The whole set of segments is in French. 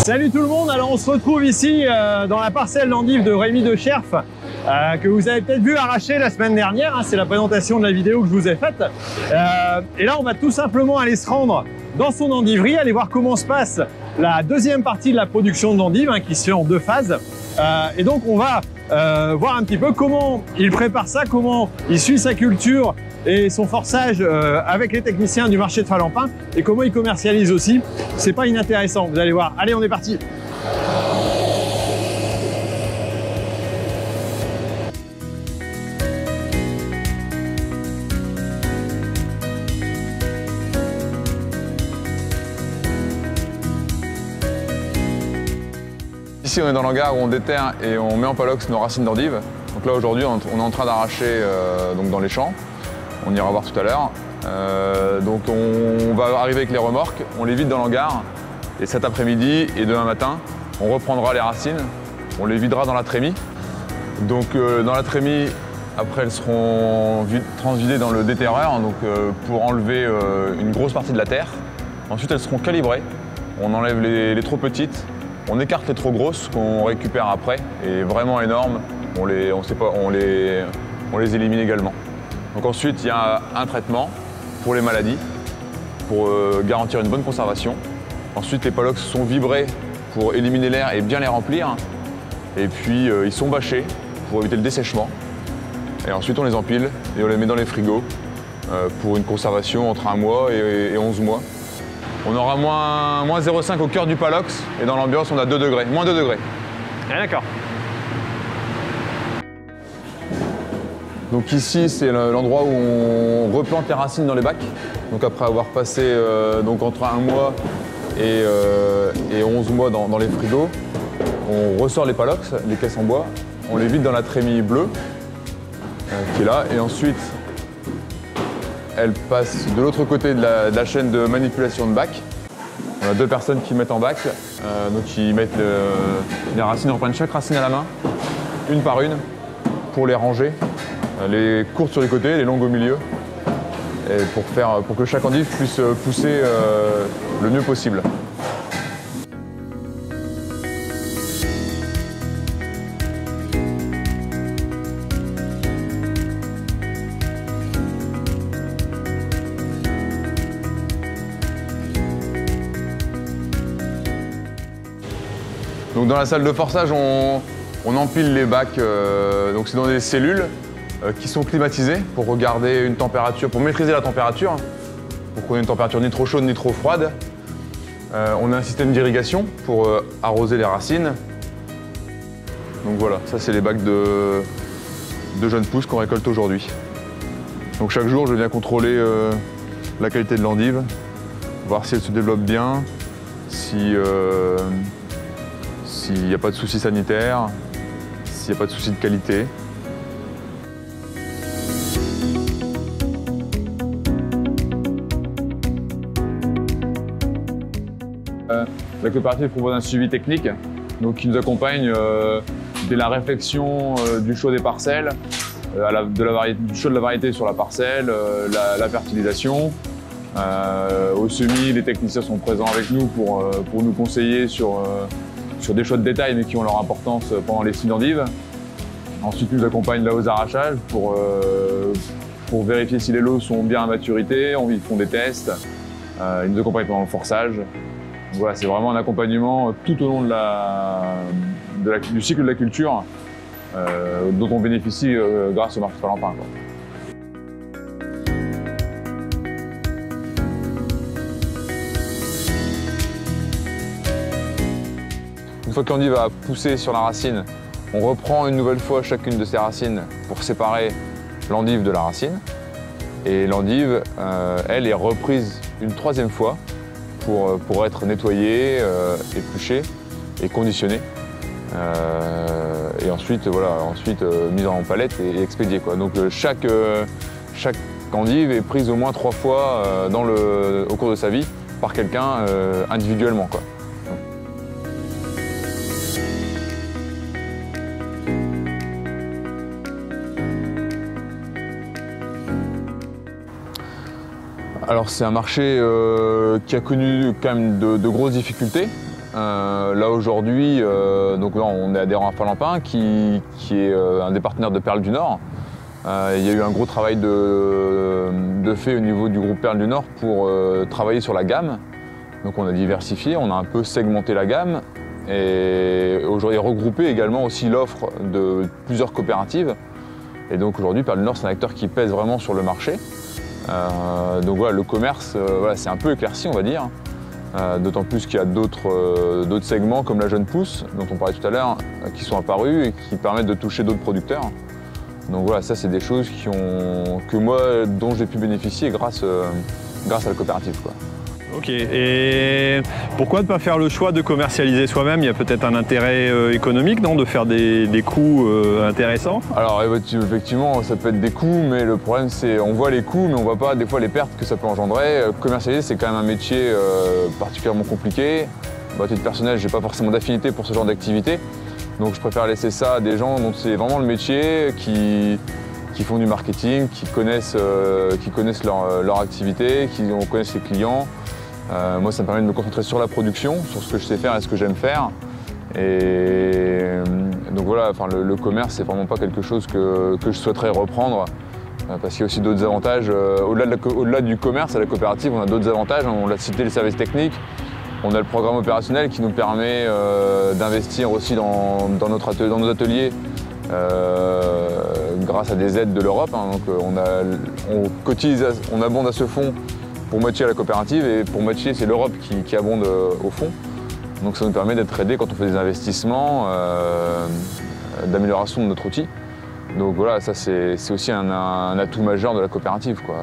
Salut tout le monde, alors on se retrouve ici dans la parcelle d'endives de Rémi de Cherf que vous avez peut-être vu arracher la semaine dernière, hein, c'est la présentation de la vidéo que je vous ai faite. Et là on va tout simplement aller se rendre dans son endiverie, aller voir comment se passe la deuxième partie de la production d'endives hein, qui se fait en 2 phases. Et donc on va voir un petit peu comment il prépare ça, comment il suit sa culture et son forçage avec les techniciens du marché de Falampin et comment il commercialise aussi. C'est pas inintéressant, vous allez voir. Allez, on est parti. Ici, on est dans l'hangar où on déterre et on met en palox nos racines d'endives. Donc là, aujourd'hui, on est en train d'arracher dans les champs. On ira voir tout à l'heure. Donc on va arriver avec les remorques, on les vide dans l'hangar. Et cet après-midi et demain matin, on reprendra les racines, on les videra dans la trémie. Donc dans la trémie, après elles seront transvidées dans le déterreur donc, pour enlever une grosse partie de la terre. Ensuite, elles seront calibrées. On enlève les trop petites. On écarte les trop grosses qu'on récupère après, et vraiment énormes, on les élimine également. Donc ensuite, il y a un traitement pour les maladies, pour garantir une bonne conservation. Ensuite, les palox sont vibrés pour éliminer l'air et bien les remplir. Et puis, ils sont bâchés pour éviter le dessèchement. Et ensuite, on les empile et on les met dans les frigos pour une conservation entre 1 mois et 11 mois. On aura moins 0,5 au cœur du palox et dans l'ambiance on a 2 degrés, moins 2 degrés. Ah, d'accord. Donc ici c'est l'endroit où on replante les racines dans les bacs. Donc après avoir passé donc entre 1 mois et 11 mois dans les frigos, on ressort les palox, les caisses en bois, on les vide dans la trémie bleue qui est là et ensuite elle passe de l'autre côté de la chaîne de manipulation de bac. On a 2 personnes qui mettent en bac, donc ils mettent les racines, on prend chaque racine à la main, une par une, pour les ranger. Les courtes sur les côtés, les longues au milieu, et pour que chaque endive puisse pousser le mieux possible. Donc dans la salle de forçage, on empile les bacs, donc c'est dans des cellules qui sont climatisées pour regarder une température, pour maîtriser la température, pour qu'on ait une température ni trop chaude ni trop froide. On a un système d'irrigation pour arroser les racines. Donc voilà, ça c'est les bacs de jeunes pousses qu'on récolte aujourd'hui. Donc chaque jour, je viens contrôler la qualité de l'endive, voir si elle se développe bien, s'il n'y a pas de soucis sanitaires, s'il n'y a pas de soucis de qualité. La coopérative propose un suivi technique donc, qui nous accompagne dès la réflexion du choix des parcelles, du choix de la variété sur la parcelle, la fertilisation. Au semis, les techniciens sont présents avec nous pour nous conseiller sur des choix de détail mais qui ont leur importance pendant les semis d'endives. Ensuite, ils nous accompagnent là aux arrachages pour vérifier si les lots sont bien à maturité. Ils font des tests. Ils nous accompagnent pendant le forçage. Donc voilà, c'est vraiment un accompagnement tout au long du cycle de la culture dont on bénéficie grâce au marché de Falampin. Une fois que l'endive va pousser sur la racine, on reprend une nouvelle fois chacune de ces racines pour séparer l'endive de la racine. Et l'endive, elle, est reprise une 3e fois pour être nettoyée, épluchée et conditionnée. Et ensuite, mise en palette et expédiée. Donc chaque endive est prise au moins 3 fois au cours de sa vie par quelqu'un individuellement. Alors c'est un marché qui a connu quand même de grosses difficultés. Là aujourd'hui, donc là, on est adhérent à Falampin qui est un des partenaires de Perles du Nord. Il y a eu un gros travail de fait au niveau du groupe Perles du Nord pour travailler sur la gamme. Donc on a diversifié, on a un peu segmenté la gamme et aujourd'hui regroupé également aussi l'offre de plusieurs coopératives. Et donc aujourd'hui Perles du Nord c'est un acteur qui pèse vraiment sur le marché. Donc voilà, le commerce voilà, c'est un peu éclairci on va dire. D'autant plus qu'il y a d'autres segments comme la jeune pousse dont on parlait tout à l'heure qui sont apparus et qui permettent de toucher d'autres producteurs. Donc voilà, ça c'est des choses dont j'ai pu bénéficier grâce à la coopérative, quoi. Ok, et pourquoi ne pas faire le choix de commercialiser soi-même? Il y a peut-être un intérêt économique, non, de faire des coûts intéressants? Alors effectivement, ça peut être des coûts, mais le problème c'est on voit les coûts, mais on voit pas des fois les pertes que ça peut engendrer. Commercialiser, c'est quand même un métier particulièrement compliqué. À titre personnel, j'ai pas forcément d'affinité pour ce genre d'activité, donc je préfère laisser ça à des gens dont c'est vraiment le métier, qui font du marketing, qui connaissent leur activité, qui connaissent les clients. Moi, ça me permet de me concentrer sur la production, sur ce que je sais faire et ce que j'aime faire. Et donc voilà, enfin, le commerce, c'est vraiment pas quelque chose que je souhaiterais reprendre parce qu'il y a aussi d'autres avantages. Au-delà du commerce, à la coopérative, on a d'autres avantages. On l'a cité, les services techniques. On a le programme opérationnel qui nous permet d'investir aussi dans nos ateliers grâce à des aides de l'Europe. Donc on abonde à ce fonds pour moitié à la coopérative et pour moitié c'est l'Europe qui abonde au fonds. Donc ça nous permet d'être aidés quand on fait des investissements, d'amélioration de notre outil. Donc voilà, ça c'est aussi un atout majeur de la coopérative, quoi.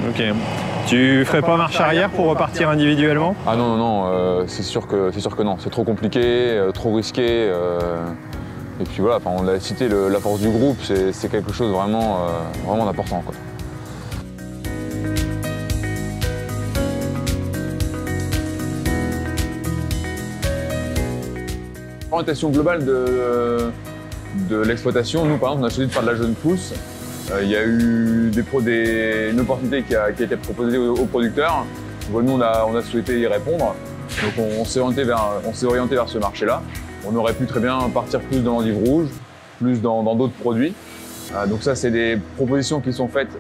Ok. Tu ferais pas marche arrière pour repartir individuellement? Ah non, c'est sûr que non. C'est trop compliqué, trop risqué. Et puis voilà, on l'a cité, la force du groupe, c'est quelque chose vraiment d'important, quoi. L'orientation globale de l'exploitation, nous par exemple on a choisi de faire de la jeune pousse. Il y a eu une opportunité qui a été proposée aux producteurs. Donc, nous on a souhaité y répondre. Donc on s'est orienté vers ce marché-là. On aurait pu très bien partir plus dans l'endive rouge, plus dans d'autres produits. Donc ça c'est des propositions qui sont faites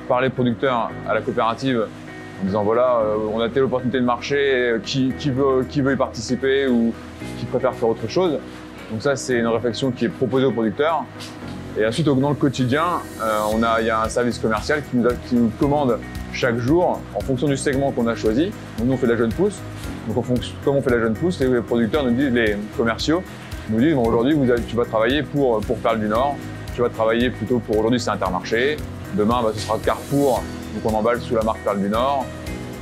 par les producteurs à la coopérative en disant voilà, on a telle opportunité de marché, qui veut y participer ou qui préfère faire autre chose. Donc ça c'est une réflexion qui est proposée aux producteurs. Et ensuite dans le quotidien, il y a un service commercial qui nous commande chaque jour en fonction du segment qu'on a choisi. Donc nous on fait de la jeune pousse. Donc comme on fait de la jeune pousse, les producteurs nous disent, les commerciaux nous disent bon, aujourd'hui tu vas travailler pour Perles du Nord, tu vas travailler plutôt pour aujourd'hui c'est Intermarché, demain ce sera Carrefour. Donc on emballe sous la marque Perles du Nord.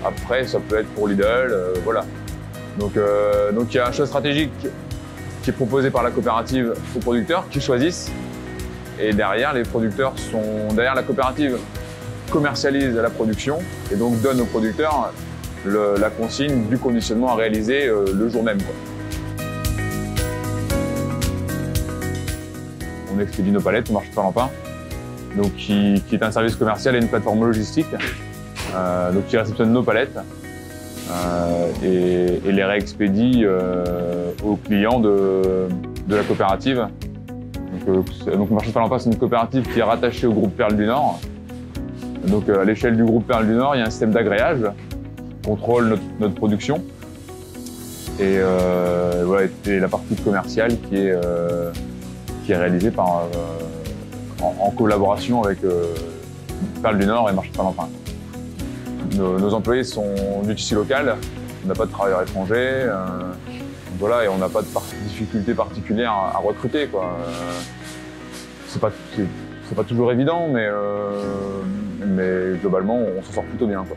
Après, ça peut être pour Lidl, voilà. Donc il y a un choix stratégique qui est proposé par la coopérative aux producteurs qui choisissent. Et derrière, les producteurs derrière la coopérative commercialisent la production et donc donnent aux producteurs la consigne du conditionnement à réaliser le jour même, quoi. On expédie nos palettes au marché de Falampin. Donc qui est un service commercial et une plateforme logistique, donc qui réceptionne nos palettes et les réexpédie aux clients de la coopérative. Donc le marché de Falampin, c'est une coopérative qui est rattachée au groupe Perles du Nord. Donc à l'échelle du groupe Perles du Nord, il y a un système d'agréage qui contrôle notre production et voilà, et la partie commerciale qui est réalisée en collaboration avec Perles du Nord et Marché de Falampin. Nos employés sont du tissu local, on n'a pas de travailleurs étrangers, voilà, et on n'a pas de difficulté particulière à recruter, quoi. C'est pas toujours évident, mais globalement on s'en sort plutôt bien, quoi.